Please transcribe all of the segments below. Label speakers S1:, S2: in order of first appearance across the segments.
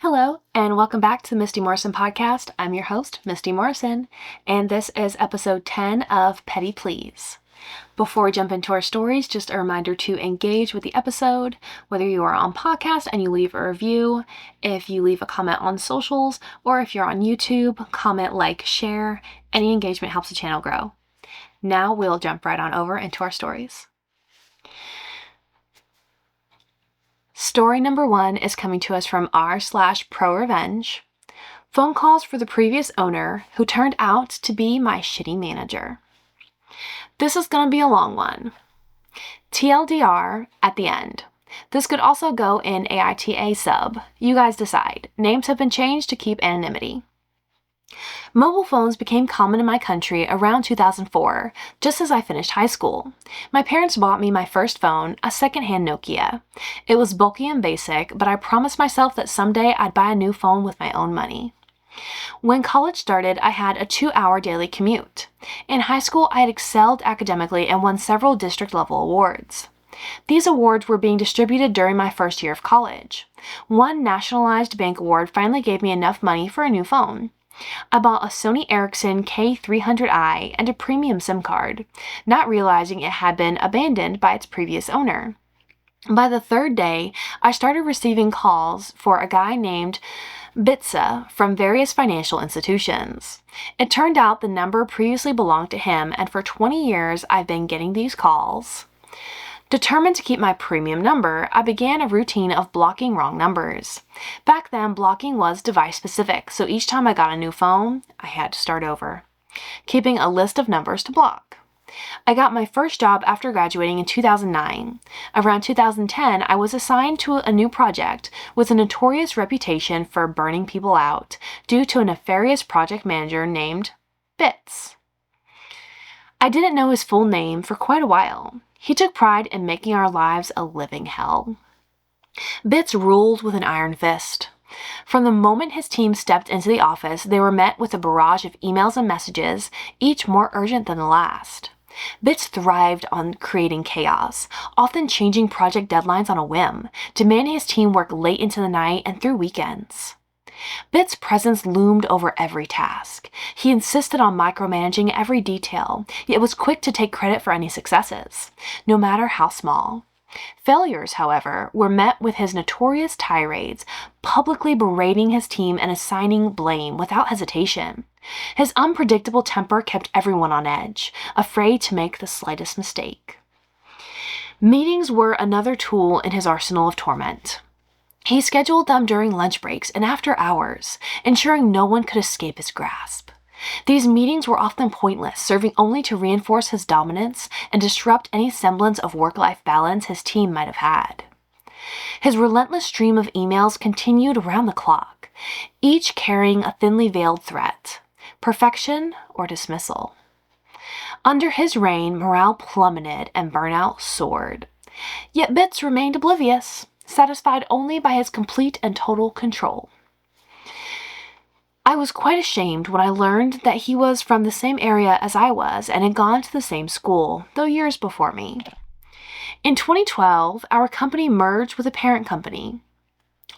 S1: Hello, and welcome back to the Misty Morrison Podcast. I'm your host, Misty Morrison, and this is episode 10 of Petty Please. Before we jump into our stories, just a reminder to engage with the episode, whether you are on podcast and you leave a review, if you leave a comment on socials, or if you're on YouTube, comment, like, share. Any engagement helps the channel grow. Now we'll jump right on over into our stories. Story number 1 is coming to us from r/ProRevenge. Phone calls for the previous owner who turned out to be my shitty manager. This is going to be a long one. TLDR at the end. This could also go in AITA sub. You guys decide. Names have been changed to keep anonymity. Mobile phones became common in my country around 2004, just as I finished high school. My parents bought me my first phone, a secondhand Nokia. It was bulky and basic, but I promised myself that someday I'd buy a new phone with my own money. When college started, I had a 2-hour daily commute. In high school, I had excelled academically and won several district-level awards. These awards were being distributed during my first year of college. One nationalized bank award finally gave me enough money for a new phone. I bought a Sony Ericsson K300i and a premium SIM card, not realizing it had been abandoned by its previous owner. By the third day, I started receiving calls for a guy named Bitsa from various financial institutions. It turned out the number previously belonged to him, and for 20 years I've been getting these calls. Determined to keep my premium number, I began a routine of blocking wrong numbers. Back then, blocking was device-specific, so each time I got a new phone, I had to start over, keeping a list of numbers to block. I got my first job after graduating in 2009. Around 2010, I was assigned to a new project with a notorious reputation for burning people out due to a nefarious project manager named Bits. I didn't know his full name for quite a while. He took pride in making our lives a living hell. Bits ruled with an iron fist. From the moment his team stepped into the office, they were met with a barrage of emails and messages, each more urgent than the last. Bits thrived on creating chaos, often changing project deadlines on a whim, demanding his team work late into the night and through weekends. Bit's presence loomed over every task. He insisted on micromanaging every detail, yet was quick to take credit for any successes, no matter how small. Failures, however, were met with his notorious tirades, publicly berating his team and assigning blame without hesitation. His unpredictable temper kept everyone on edge, afraid to make the slightest mistake. Meetings were another tool in his arsenal of torment. He scheduled them during lunch breaks and after hours, ensuring no one could escape his grasp. These meetings were often pointless, serving only to reinforce his dominance and disrupt any semblance of work-life balance his team might have had. His relentless stream of emails continued around the clock, each carrying a thinly veiled threat: perfection or dismissal. Under his reign, morale plummeted and burnout soared. Yet Bits remained oblivious, satisfied only by his complete and total control. I was quite ashamed when I learned that he was from the same area as I was and had gone to the same school, though years before me. In 2012, our company merged with a parent company.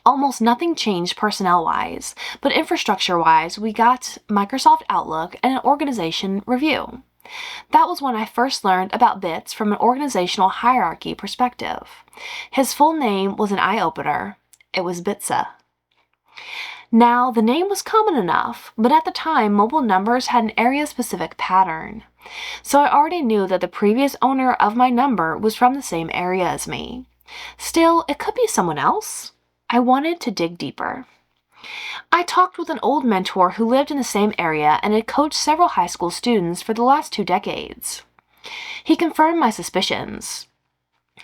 S1: Almost nothing changed personnel-wise, but infrastructure-wise, we got Microsoft Outlook and an organization review. That was when I first learned about Bits from an organizational hierarchy perspective. His full name was an eye-opener. It was Bitsa. Now, the name was common enough, but at the time, mobile numbers had an area-specific pattern. So I already knew that the previous owner of my number was from the same area as me. Still, it could be someone else. I wanted to dig deeper. I talked with an old mentor who lived in the same area and had coached several high school students for the last 2 decades. He confirmed my suspicions.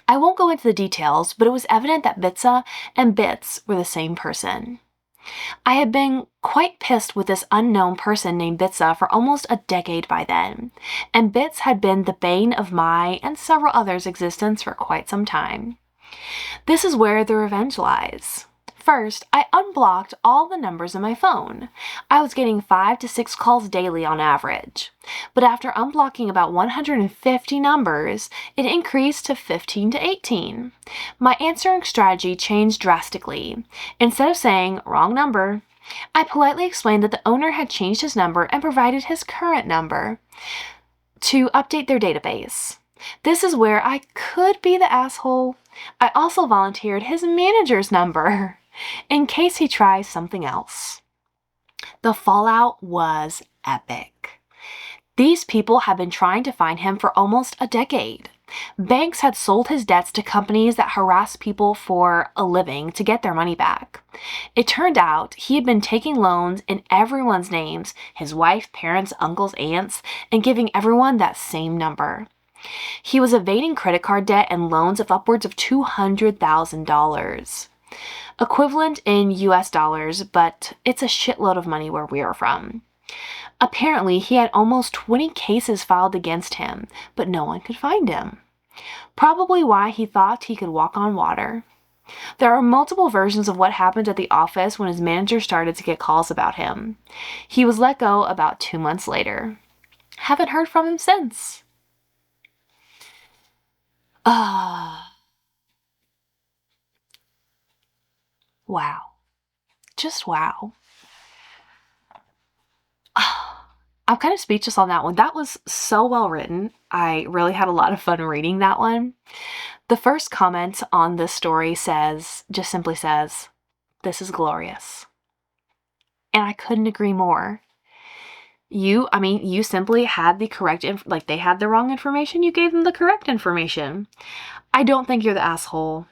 S1: I won't go into the details, but it was evident that Bitsa and Bits were the same person. I had been quite pissed with this unknown person named Bitsa for almost a decade by then, and Bits had been the bane of my and several others' existence for quite some time. This is where the revenge lies. First, I unblocked all the numbers in my phone. I was getting 5 to 6 calls daily on average. But after unblocking about 150 numbers, it increased to 15 to 18. My answering strategy changed drastically. Instead of saying, "wrong number," I politely explained that the owner had changed his number and provided his current number to update their database. This is where I could be the asshole. I also volunteered his manager's number in case he tries something else. The fallout was epic. These people had been trying to find him for almost a decade. Banks had sold his debts to companies that harass people for a living to get their money back. It turned out he had been taking loans in everyone's names, his wife, parents, uncles, aunts, and giving everyone that same number. He was evading credit card debt and loans of upwards of $200,000. Equivalent in US dollars, but it's a shitload of money where we are from. Apparently, he had almost 20 cases filed against him, but no one could find him. Probably why he thought he could walk on water. There are multiple versions of what happened at the office when his manager started to get calls about him. He was let go about 2 months later. Haven't heard from him since. Wow. Just wow. I'm kind of speechless on that one. That was so well written. I really had a lot of fun reading that one. The first comment on this story just simply says, "This is glorious." And I couldn't agree more. You simply had the correct, they had the wrong information, you gave them the correct information. I don't think you're the asshole.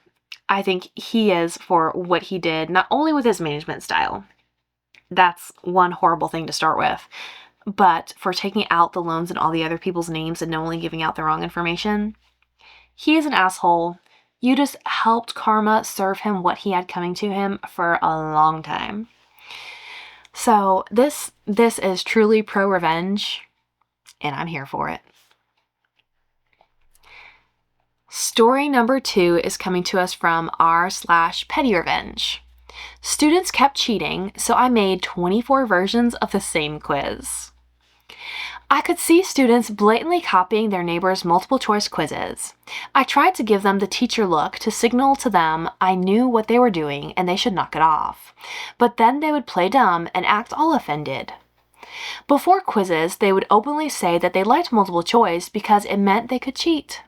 S1: I think he is for what he did, not only with his management style. That's one horrible thing to start with. But for taking out the loans and all the other people's names and knowingly giving out the wrong information, he is an asshole. You just helped karma serve him what he had coming to him for a long time. So this is truly pro-revenge, and I'm here for it. Story number 2 is coming to us from r/pettyrevenge. Students kept cheating, so I made 24 versions of the same quiz. I could see students blatantly copying their neighbors' multiple choice quizzes. I tried to give them the teacher look to signal to them I knew what they were doing and they should knock it off. But then they would play dumb and act all offended. Before quizzes, they would openly say that they liked multiple choice because it meant they could cheat.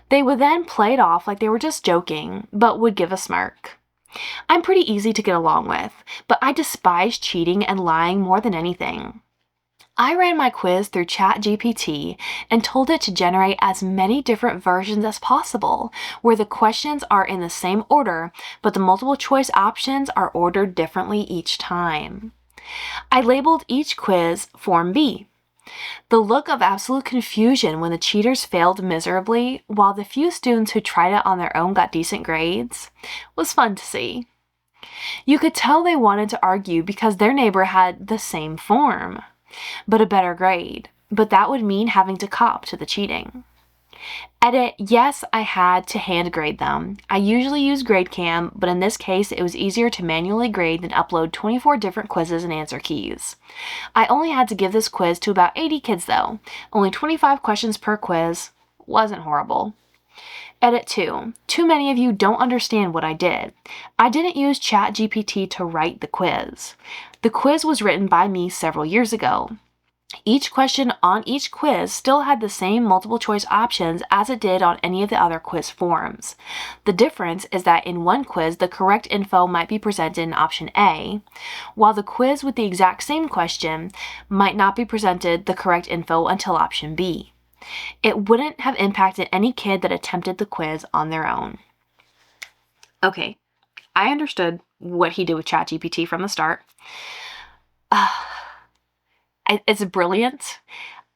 S1: They would then play it off like they were just joking, but would give a smirk. I'm pretty easy to get along with, but I despise cheating and lying more than anything. I ran my quiz through ChatGPT and told it to generate as many different versions as possible, where the questions are in the same order, but the multiple choice options are ordered differently each time. I labeled each quiz Form B. The look of absolute confusion when the cheaters failed miserably, while the few students who tried it on their own got decent grades, was fun to see. You could tell they wanted to argue because their neighbor had the same form, but a better grade, but that would mean having to cop to the cheating. Edit, yes, I had to hand grade them. I usually use GradeCam, but in this case, it was easier to manually grade than upload 24 different quizzes and answer keys. I only had to give this quiz to about 80 kids though. Only 25 questions per quiz. Wasn't horrible. Edit 2. Too many of you don't understand what I did. I didn't use ChatGPT to write the quiz. The quiz was written by me several years ago. Each question on each quiz still had the same multiple choice options as it did on any of the other quiz forms. The difference is that in one quiz, the correct info might be presented in option A, while the quiz with the exact same question might not be presented the correct info until option B. It wouldn't have impacted any kid that attempted the quiz on their own. Okay, I understood what he did with ChatGPT from the start. It's brilliant.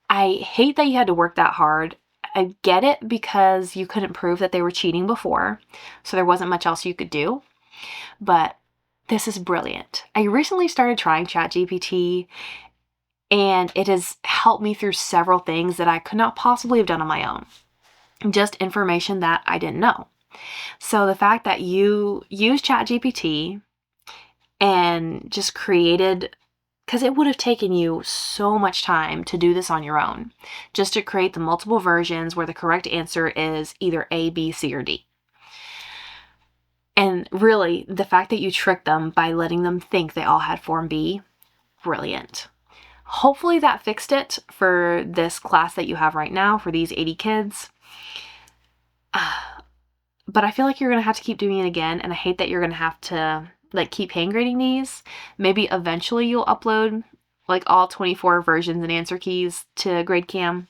S1: I hate that you had to work that hard. I get it because you couldn't prove that they were cheating before, so there wasn't much else you could do. But this is brilliant. I recently started trying ChatGPT, and it has helped me through several things that I could not possibly have done on my own. Just information that I didn't know. So the fact that you used ChatGPT and just created, because it would have taken you so much time to do this on your own, just to create the multiple versions where the correct answer is either A, B, C, or D. And really, the fact that you tricked them by letting them think they all had Form B, brilliant. Hopefully that fixed it for this class that you have right now, for these 80 kids. But I feel like you're going to have to keep doing it again, and I hate that you're going to have to keep hand grading these. Maybe eventually you'll upload all 24 versions and answer keys to GradeCam.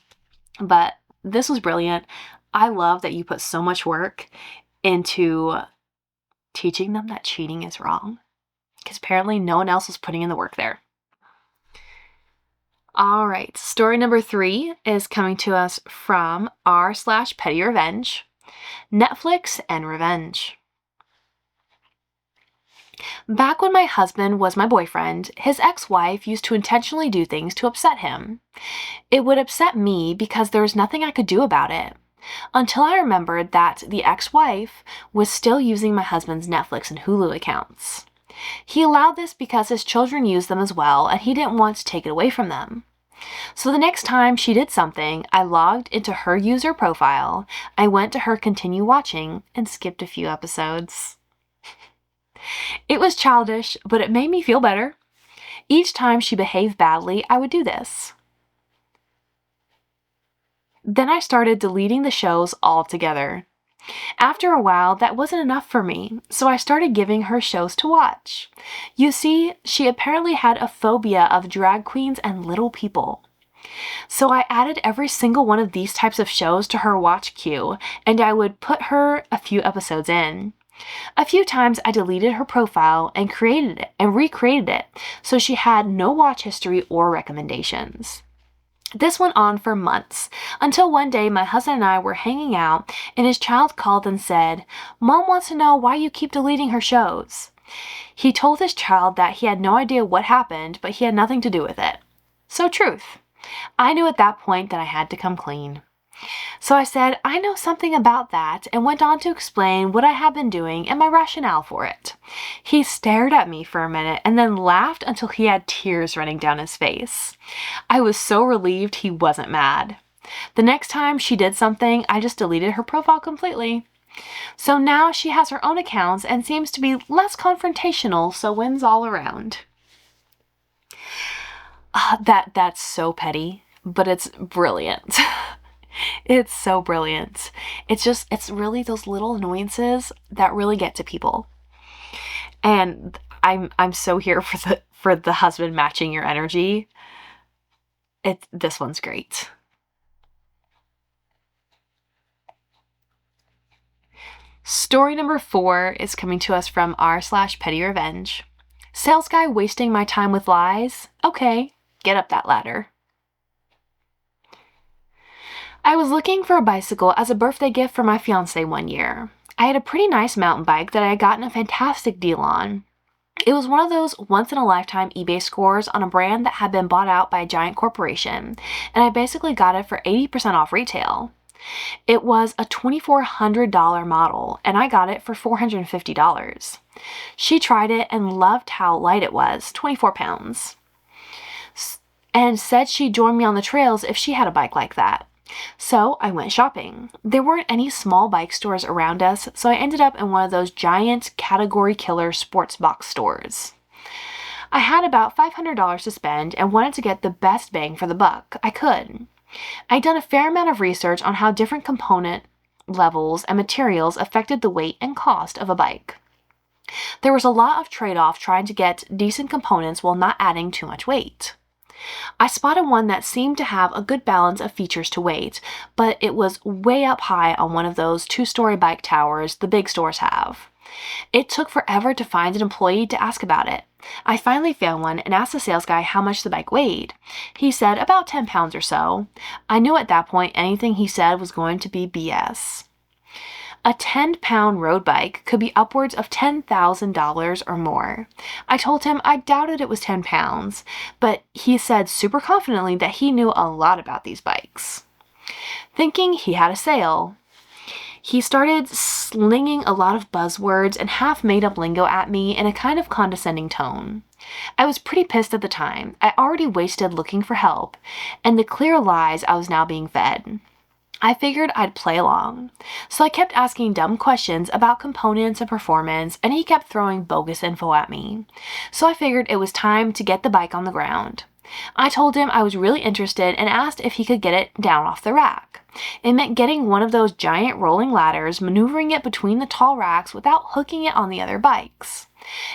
S1: But this was brilliant. I love that you put so much work into teaching them that cheating is wrong, because apparently no one else was putting in the work there. All right, story number 3 is coming to us from r/petty revenge, Netflix and revenge. Back when my husband was my boyfriend, his ex-wife used to intentionally do things to upset him. It would upset me because there was nothing I could do about it, until I remembered that the ex-wife was still using my husband's Netflix and Hulu accounts. He allowed this because his children used them as well, and he didn't want to take it away from them. So the next time she did something, I logged into her user profile, I went to her continue watching, and skipped a few episodes. It was childish, but it made me feel better. Each time she behaved badly, I would do this. Then I started deleting the shows altogether. After a while, that wasn't enough for me, so I started giving her shows to watch. You see, she apparently had a phobia of drag queens and little people. So I added every single one of these types of shows to her watch queue, and I would put her a few episodes in. A few times I deleted her profile and created it and recreated it, so she had no watch history or recommendations. This went on for months, until one day my husband and I were hanging out, and his child called and said, "Mom wants to know why you keep deleting her shows." He told his child that he had no idea what happened, but he had nothing to do with it. So truth. I knew at that point that I had to come clean. So I said, I know something about that, and went on to explain what I had been doing and my rationale for it. He stared at me for a minute and then laughed until he had tears running down his face. I was so relieved he wasn't mad. The next time she did something, I just deleted her profile completely. So now she has her own accounts and seems to be less confrontational, so wins all around. That's so petty, but it's brilliant. It's so brilliant. It's really those little annoyances that really get to people. And I'm so here for the husband matching your energy. This one's great. Story number 4 is coming to us from r/petty revenge. Sales guy wasting my time with lies? Okay, get up that ladder. I was looking for a bicycle as a birthday gift for my fiancé one year. I had a pretty nice mountain bike that I had gotten a fantastic deal on. It was one of those once-in-a-lifetime eBay scores on a brand that had been bought out by a giant corporation, and I basically got it for 80% off retail. It was a $2,400 model, and I got it for $450. She tried it and loved how light it was, 24 pounds, and said she'd join me on the trails if she had a bike like that. So I went shopping. There weren't any small bike stores around us, so I ended up in one of those giant category killer sports box stores. I had about $500 to spend and wanted to get the best bang for the buck I could. I'd done a fair amount of research on how different component levels and materials affected the weight and cost of a bike. There was a lot of trade-off trying to get decent components while not adding too much weight. I spotted one that seemed to have a good balance of features to weight, but it was way up high on one of those 2-story bike towers the big stores have. It took forever to find an employee to ask about it. I finally found one and asked the sales guy how much the bike weighed. He said about 10 pounds or so. I knew at that point anything he said was going to be BS. A 10-pound road bike could be upwards of $10,000 or more. I told him I doubted it was 10 pounds, but he said super confidently that he knew a lot about these bikes. Thinking he had a sale, he started slinging a lot of buzzwords and half made up lingo at me in a kind of condescending tone. I was pretty pissed at the time. I already wasted looking for help, and the clear lies I was now being fed. I figured I'd play along, so I kept asking dumb questions about components and performance, and he kept throwing bogus info at me. So I figured it was time to get the bike on the ground. I told him I was really interested and asked if he could get it down off the rack. It meant getting one of those giant rolling ladders, maneuvering it between the tall racks without hooking it on the other bikes.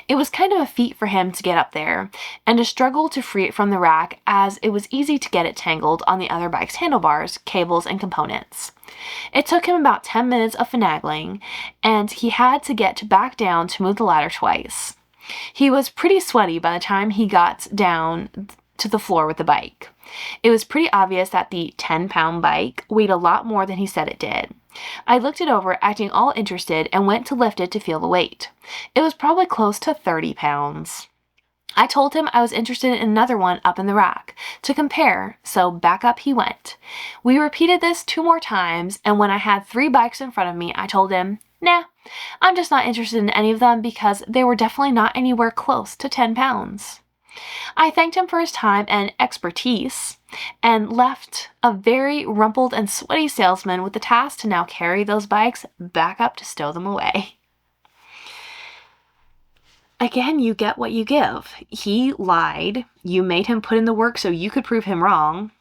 S1: It was kind of a feat for him to get up there, and a struggle to free it from the rack, as it was easy to get it tangled on the other bike's handlebars, cables, and components. It took him about 10 minutes of finagling, and he had to get back down to move the ladder twice. He was pretty sweaty by the time he got down to the floor with the bike. It was pretty obvious that the 10-pound bike weighed a lot more than he said it did. I looked it over, acting all interested, and went to lift it to feel the weight. It was probably close to 30 pounds. I told him I was interested in another one up in the rack to compare, so back up he went. We repeated this 2 more times, and when I had 3 bikes in front of me, I told him, "Nah, I'm just not interested in any of them because they were definitely not anywhere close to 10 pounds. I thanked him for his time and expertise and left a very rumpled and sweaty salesman with the task to now carry those bikes back up to stow them away. Again, you get what you give. He lied. You made him put in the work so you could prove him wrong.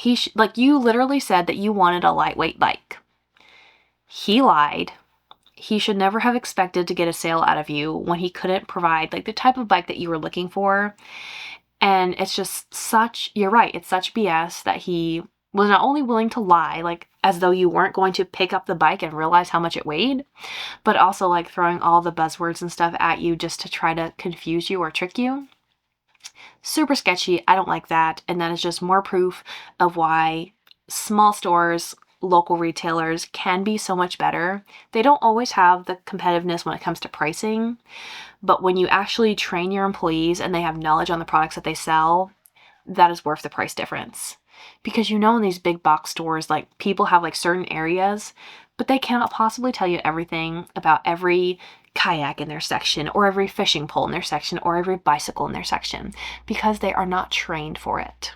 S1: You literally said that you wanted a lightweight bike. He lied. He should never have expected to get a sale out of you when he couldn't provide the type of bike that you were looking for. And it's just you're right, it's such BS that he was not only willing to lie, as though you weren't going to pick up the bike and realize how much it weighed, but also throwing all the buzzwords and stuff at you just to try to confuse you or trick you. Super sketchy. I don't like that. And that is just more proof of why small stores, local retailers can be so much better. They don't always have the competitiveness when it comes to pricing, but when you actually train your employees and they have knowledge on the products that they sell, that is worth the price difference. Because in these big box stores, people have certain areas, but they cannot possibly tell you everything about every kayak in their section, or every fishing pole in their section, or every bicycle in their section, because they are not trained for it.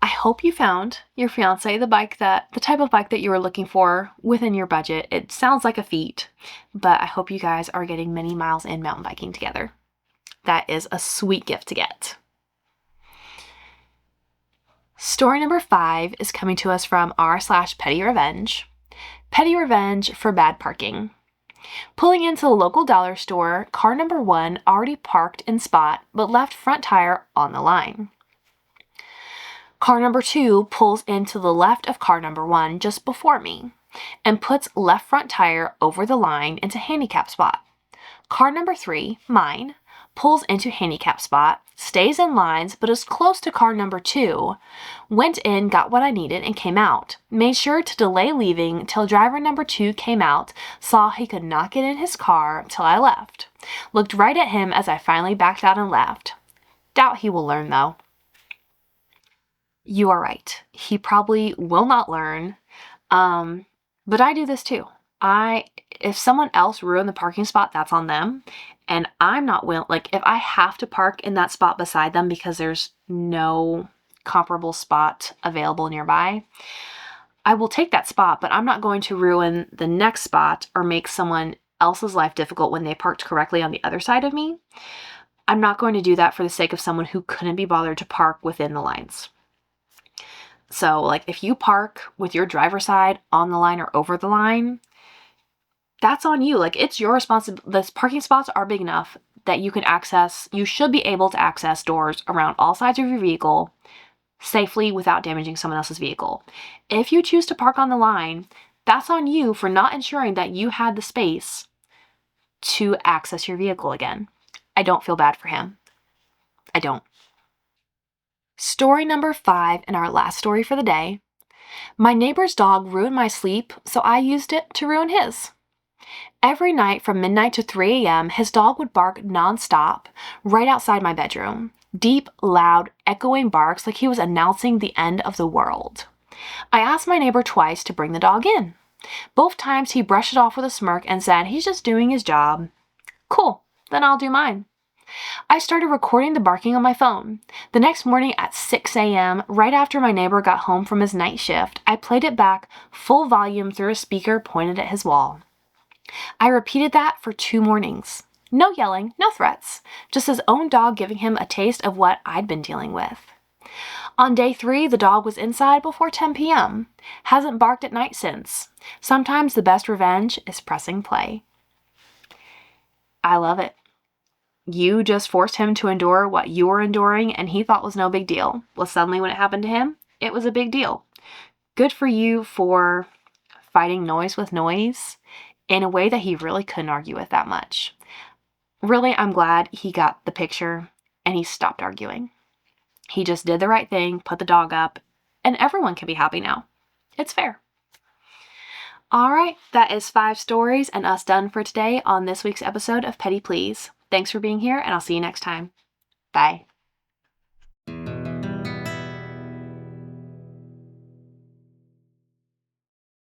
S1: I hope you found your fiance the type of bike that you were looking for within your budget. It sounds like a feat, but I hope you guys are getting many miles in mountain biking together. That is a sweet gift to get. Story number 5 is coming to us from r/petty revenge. Petty revenge for bad parking. Pulling into the local dollar store, car number 1 already parked in spot, but left front tire on the line. Car number 2 pulls into the left of car number 1 just before me and puts left front tire over the line into handicap spot. Car number 3, mine, pulls into handicap spot, stays in lines but is close to car number 2, went in, got what I needed, and came out. Made sure to delay leaving till driver number 2 came out, saw he could not get in his car till I left. Looked right at him as I finally backed out and left. Doubt he will learn though. You are right. He probably will not learn. But I do this too. If someone else ruined the parking spot, that's on them. And I'm not willing, if I have to park in that spot beside them because there's no comparable spot available nearby, I will take that spot, but I'm not going to ruin the next spot or make someone else's life difficult when they parked correctly on the other side of me. I'm not going to do that for the sake of someone who couldn't be bothered to park within the lines. So, if you park with your driver's side on the line or over the line, that's on you. It's your responsibility. The parking spots are big enough that you should be able to access doors around all sides of your vehicle safely without damaging someone else's vehicle. If you choose to park on the line, that's on you for not ensuring that you had the space to access your vehicle again. I don't feel bad for him. I don't. Story number 5 and our last story for the day. My neighbor's dog ruined my sleep, so I used it to ruin his. Every night from midnight to 3 a.m., his dog would bark nonstop right outside my bedroom. Deep, loud, echoing barks like he was announcing the end of the world. I asked my neighbor twice to bring the dog in. Both times he brushed it off with a smirk and said he's just doing his job. Cool, then I'll do mine. I started recording the barking on my phone. The next morning at 6 a.m., right after my neighbor got home from his night shift, I played it back full volume through a speaker pointed at his wall. I repeated that for 2 mornings. No yelling, no threats, just his own dog giving him a taste of what I'd been dealing with. On day 3, the dog was inside before 10 p.m. Hasn't barked at night since. Sometimes the best revenge is pressing play. I love it. You just forced him to endure what you were enduring and he thought was no big deal. Well, suddenly when it happened to him, it was a big deal. Good for you for fighting noise with noise in a way that he really couldn't argue with that much. Really, I'm glad he got the picture and he stopped arguing. He just did the right thing, put the dog up, and everyone can be happy now. It's fair. All right, that is 5 stories and us done for today on this week's episode of Petty Please. Thanks for being here, and I'll see you next time. Bye.